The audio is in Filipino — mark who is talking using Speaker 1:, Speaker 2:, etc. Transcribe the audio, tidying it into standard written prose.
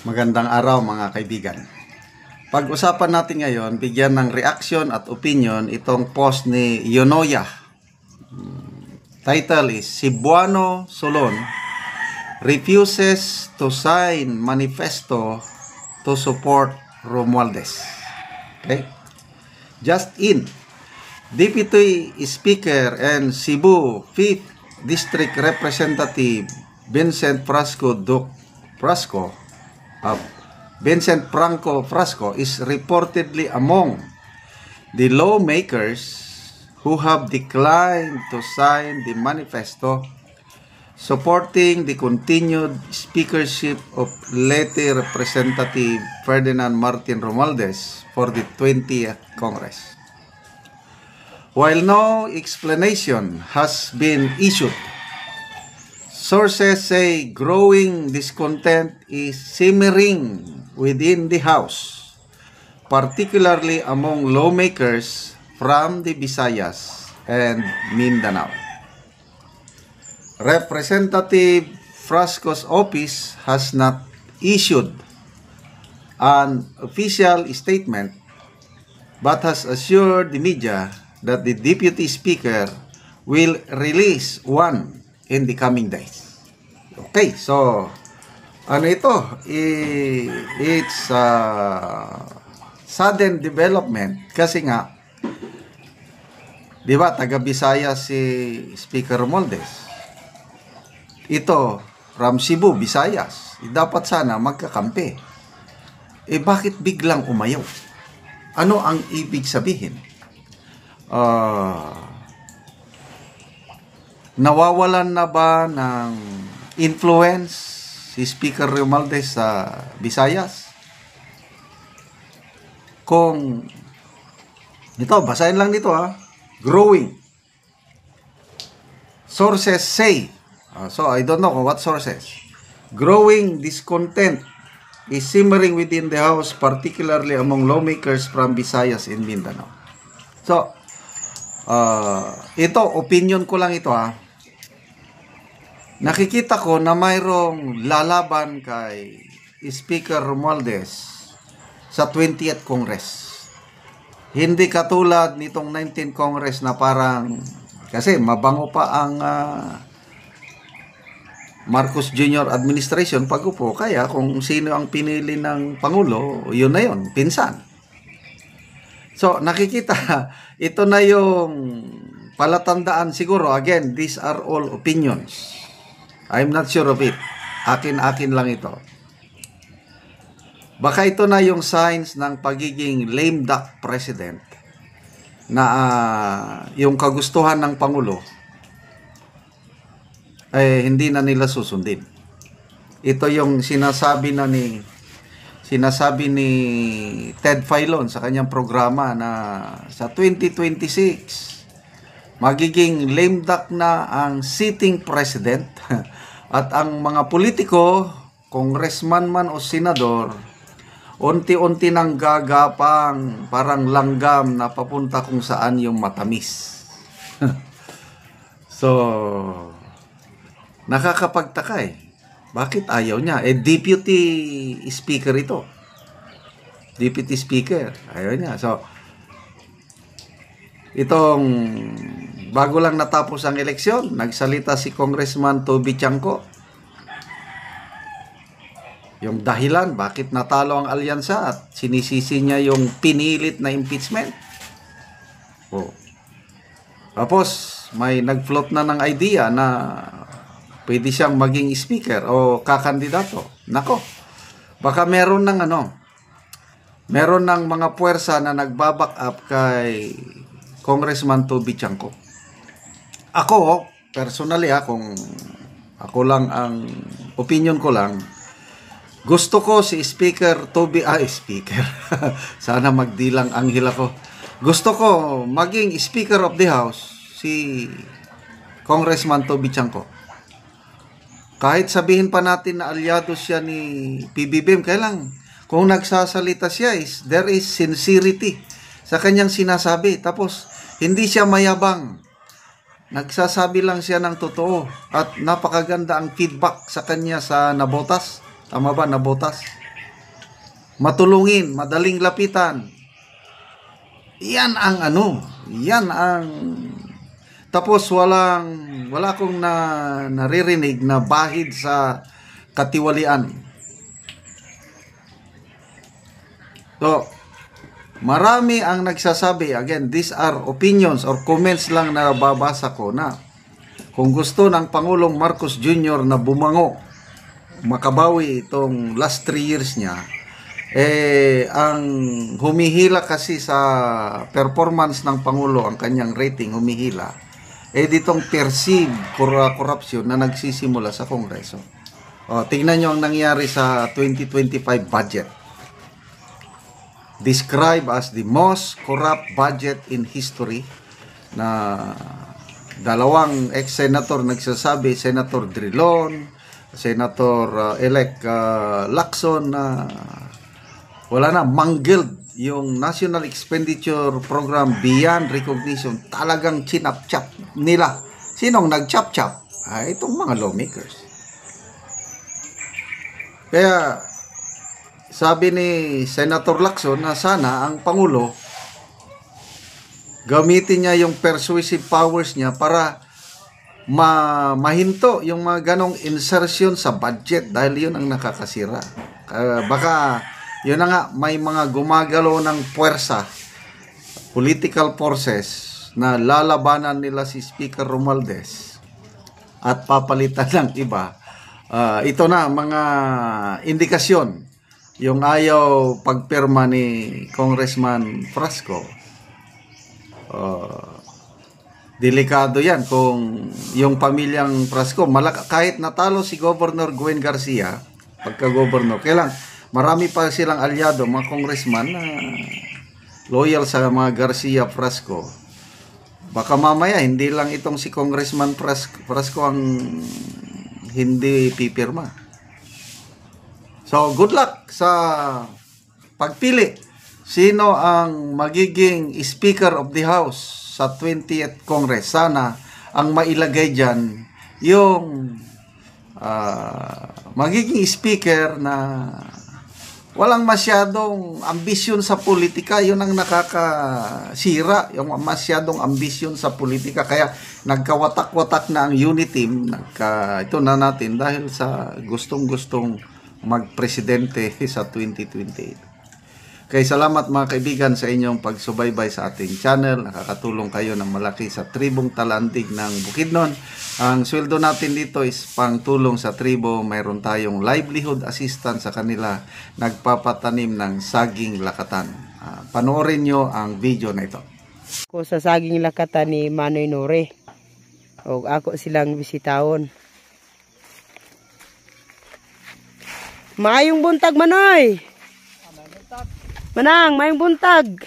Speaker 1: Magandang araw mga kaibigan. Pag-usapan natin ngayon, bigyan ng reaction at opinion itong post ni Yonoya. Title is, Cebuano Solon refuses to sign manifesto to support Romualdez. Okay? Just in, Deputy Speaker and Cebu 5th District Representative Vincent Franco Frasco is reportedly among the lawmakers who have declined to sign the manifesto supporting the continued speakership of Leyte Representative Ferdinand Martin Romualdez for the 20th Congress. While no explanation has been issued, sources say growing discontent is simmering within the House, particularly among lawmakers from the Visayas and Mindanao. Representative Frasco's office has not issued an official statement but has assured the media that the Deputy Speaker will release one in the coming days. Okay, so ano ito? It's a sudden development kasi nga, di ba, taga Bisaya si Speaker Romualdez. Ito, from Cebu, Visayas. Dapat sana magkakampi. Bakit biglang umayaw? Ano ang ibig sabihin? Nawawalan na ba ng influence si Speaker Romualdez sa Visayas? Kung ito, basahin lang dito growing. Sources say, so I don't know what sources. Growing discontent is simmering within the House, particularly among lawmakers from Visayas and Mindanao. So, ito, opinion ko lang ito Nakikita ko na mayroong lalaban kay Speaker Romualdez sa 20th Congress. Hindi katulad nitong 19th Congress na parang, kasi mabango pa ang Marcos Jr. administration pag-upo. Kaya kung sino ang pinili ng Pangulo, yun na yun, pinsan. So, nakikita, ito na yung palatandaan siguro. Again, these are all opinions. I'm not sure of it. Akin lang ito. Baka ito na yung signs ng pagiging lame duck president na yung kagustuhan ng Pangulo hindi na nila susundin. Ito yung sinasabi ni Ted Filon sa kanyang programa na sa 2026 magiging lame duck na ang sitting president at ang mga politiko, congressman man o senador, unti-unti nang gagapang parang langgam na papunta kung saan yung matamis. So, nakakapagtaka Bakit ayaw niya? Deputy Speaker ito. Deputy Speaker. Ayaw niya. So, itong bago lang natapos ang eleksyon, nagsalita si Congressman Toby Chanco. Yung dahilan, bakit natalo ang alyansa at sinisisi niya yung pinilit na impeachment. Tapos, may nag-float na ng idea na pwede siyang maging speaker o kakandidato. Nako, baka meron ng mga puwersa na nagbaback up kay Congressman Toby Chanco. Ako, personally kung ako lang ang opinion ko lang, gusto ko si Speaker Toby, Speaker, sana magdilang anghel ako. Gusto ko maging Speaker of the House si Congressman Toby Chanco. Kahit sabihin pa natin na aliado siya ni PBBM, kailang kung nagsasalita siya there is sincerity sa kanyang sinasabi. Tapos, hindi siya mayabang. Nagsasabi lang siya ng totoo. At napakaganda ang feedback sa kanya sa nabotas. Tama ba, nabotas? matulungin, madaling lapitan. Yan ang tapos wala akong naririnig na bahid sa katiwalian. So, marami ang nagsasabi, again, these are opinions or comments lang na babasa ko, na kung gusto ng Pangulong Marcos Jr. na bumango, makabawi itong last 3 years niya, ang humihila kasi sa performance ng Pangulo, ang kanyang rating humihila, ditong perceived corruption na nagsisimula sa Kongreso. Tingnan nyo ang nangyari sa 2025 budget. Described as the most corrupt budget in history, na dalawang ex-senator nagsasabi, Senator Drilon, Senator-elect Lacson, na wala na, mangled yung National Expenditure Program beyond recognition. Talagang chinap-chap nila. Sinong nag-chap-chap? Itong mga lawmakers. Kaya sabi ni Senator Lacson na sana ang Pangulo gamitin niya yung persuasive powers niya para mahinto yung mga ganong insertion sa budget, dahil yun ang nakakasira. Baka yun na nga, may mga gumagalaw ng puwersa, political forces, na lalabanan nila si Speaker Romualdez at papalitan ng iba. Ito na mga indikasyon, yung ayaw pagpirma ni Congressman Frasco. Delikado yan kung yung pamilyang Frasco, kahit natalo si Governor Gwen Garcia pagka-governor, kailan marami pa silang alyado, mga congressman na loyal sa mga Garcia Frasco. Baka mamaya hindi lang itong si Congressman Frasco ang hindi pipirma. So good luck sa pagpili. Sino ang magiging Speaker of the House sa 20th Congress? Sana ang mailagay dyan yung magiging speaker na walang masyadong ambisyon sa politika. Yun ang nakakasira, yung masyadong ambisyon sa politika. Kaya nagkawatak-watak na ang unity team. Ito na natin dahil sa gustong-gustong magpresidente sa 2028. Kaya salamat mga kaibigan sa inyong pagsubaybay sa ating channel. Nakakatulong kayo ng malaki sa tribong Talandig ng Bukidnon. Ang sweldo natin dito is pangtulong sa tribo. Mayroon tayong livelihood assistance sa kanila. Nagpapatanim ng saging lakatan. Panoorin nyo ang video na ito.
Speaker 2: Ako sa saging lakatan ni Manoy Nore. O ako silang bisitahon. Maayong buntag, Manoy! Manang, mayong buntag.